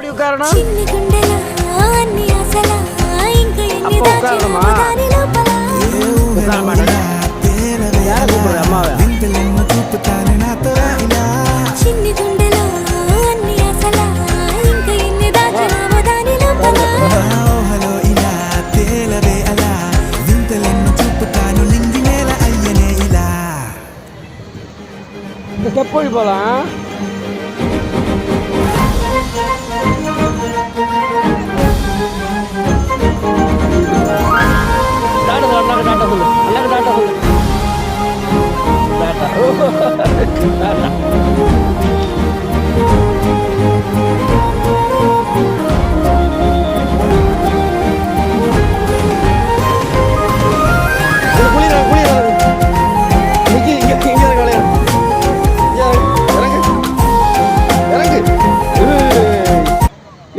எப்படி உட்காரணும்? அப்போ உட்காரணுமா? உட்கார மாட்டேன். யாரை கூப்பிடுற அம்மாவை? இந்த செப்பொழி போகலாம். டாட்டா சொல்லு, டாட்டா சொல்லு, அண்ணாக்கு டாட்டா சொல்லு. Tata tata.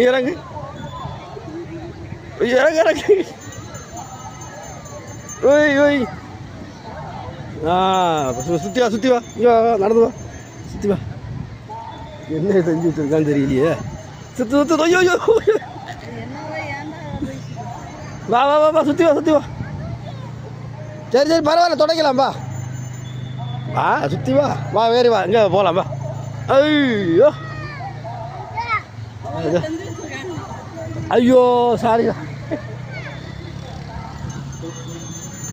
இறங்கு இறங்கு இறங்கு. ஓய் ஓய். சுற்றி வா சுற்றி வா. இங்கே நடந்து வா, சுற்றி வா. என்ன செஞ்சு வச்சுருக்கான்னு தெரியலையே. சுற்று சுற்று. ஐயோ ஐயோ. வா வா வா வா, சுற்றி வா சுற்றி வா. சரி சரி பரவாயில்ல, தொடக்கலாம் வா. வா சுற்றி வா. வா வேறு வா, இங்கே போகலாம் வா. ஐயோ ஐயோ சாரி.